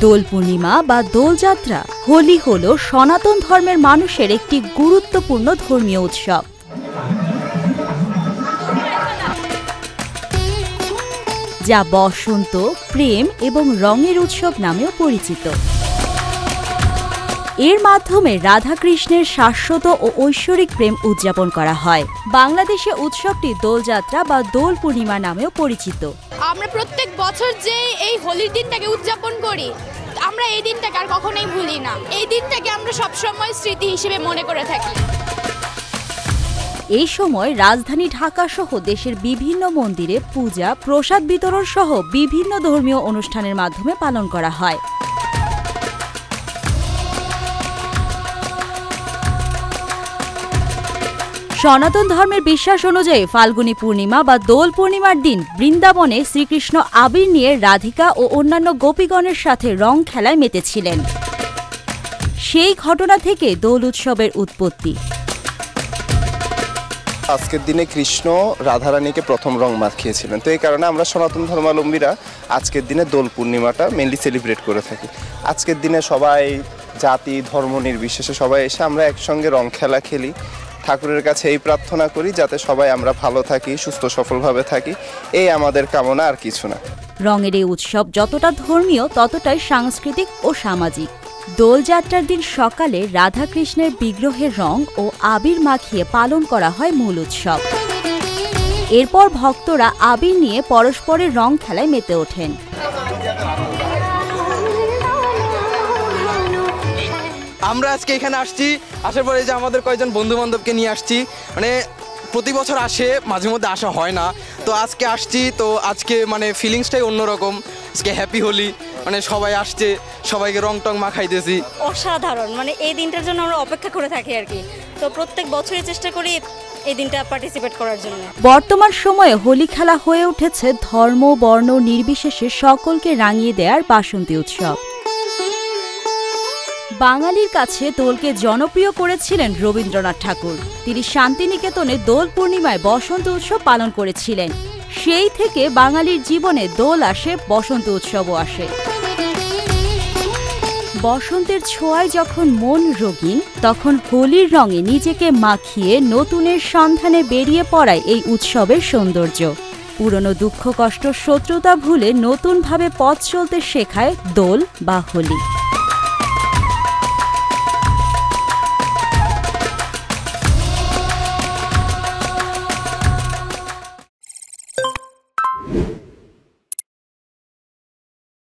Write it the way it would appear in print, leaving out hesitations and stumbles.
দোল পূর্ণিমা বা দোলযাত্রা হোলি হল সনাতন ধর্মের মানুষের একটি গুরুত্বপূর্ণ ধর্মীয় উৎসব। যা বসন্ত, প্রেম এবং রঙের উৎসব নামেও পরিচিত। এর মাধ্যমে রাধা কৃষ্ণের শাশ্বত ও ঐশ্বরিক প্রেম উদযাপন করা হয়। বাংলাদেশে উৎসবটি দোলযাত্রা বা দোল পূর্ণিমা নামেও পরিচিত। আমরা প্রত্যেক বছর যে এই হোলির দিনটাকে উদযাপন করি, আমরা এই দিনটাকে আর কখনোই ভুলি না। এই দিনটাকে আমরা সবসময় স্মৃতি হিসেবে মনে করে থাকি। এই সময় রাজধানী ঢাকা সহ দেশের বিভিন্ন মন্দিরে পূজা, প্রসাদ বিতরণ সহ বিভিন্ন ধর্মীয় অনুষ্ঠানের মাধ্যমে পালন করা হয়। সনাতন ধর্মের বিশ্বাস অনুযায়ী ফাল্গুনী পূর্ণিমা বা দোল পূর্ণিমার দিন বৃন্দাবনে শ্রীকৃষ্ণ আবির নিয়ে রাধিকা ও অন্যান্য গোপীগণের সাথে রং খেলায় মেতেছিলেন। সেই ঘটনা থেকে দোল উৎসবের উৎপত্তি। আজকের দিনে কৃষ্ণ রাধারানীকে প্রথম রং মাখিয়েছিলেন, তো এই কারণে আমরা সনাতন ধর্মাবলম্বীরা আজকের দিনে দোল পূর্ণিমাটা মেনলি সেলিব্রেট করে থাকি। আজকের দিনে সবাই জাতি ধর্ম নির্বিশেষে সবাই এসে আমরা একসঙ্গে রং খেলা খেলি। ঠাকুরের কাছে এই প্রার্থনা করি যাতে সবাই আমরা ভালো থাকি, সুস্থ সফলভাবে থাকি, এই আমাদের কামনা, আর কিছু না। রঙের এই উৎসব যতটা ধর্মীয় ততটাই সাংস্কৃতিক ও সামাজিক। দোলযাত্রার দিন সকালে রাধা কৃষ্ণের বিগ্রহের রং ও আবির মাখিয়ে পালন করা হয় মূল উৎসব। এরপর ভক্তরা আবির নিয়ে পরস্পরের রং খেলায় মেতে ওঠেন। আমরা আজকে এখানে আসছি, আসার পরে যে আমাদের কয়েকজন বন্ধু বান্ধবকে নিয়ে আসছি। মানে প্রতি বছর আসে, মাঝে মধ্যে আসা হয় না, তো আজকে আসছি। তো আজকে মানে ফিলিংসটাই অন্যরকম। আজকে হ্যাপি হোলি, মানে সবাই আসছে, সবাইকে রং টং মাখাইতেছি। অসাধারণ, মানে এই দিনটার জন্য আমরা অপেক্ষা করে থাকি আর কি। তো প্রত্যেক বছরই চেষ্টা করি এই দিনটা পার্টিসিপেট করার জন্য। বর্তমান সময়ে হোলি খেলা হয়ে উঠেছে ধর্ম বর্ণ নির্বিশেষে সকলকে রাঙিয়ে দেওয়ার বাসন্তী উৎসব। বাঙালির কাছে দোলকে জনপ্রিয় করেছিলেন রবীন্দ্রনাথ ঠাকুর। তিনি শান্তিনিকেতনে দোল পূর্ণিমায় বসন্ত উৎসব পালন করেছিলেন। সেই থেকে বাঙালির জীবনে দোল আসে, বসন্ত উৎসবও আসে। বসন্তের ছোঁয়ায় যখন মন রঙিন, তখন হোলির রঙে নিজেকে মাখিয়ে নতুনের সন্ধানে বেরিয়ে পড়ায় এই উৎসবের সৌন্দর্য। পুরনো দুঃখ কষ্ট শত্রুতা ভুলে নতুনভাবে পথ চলতে শেখায় দোল বা হোলি।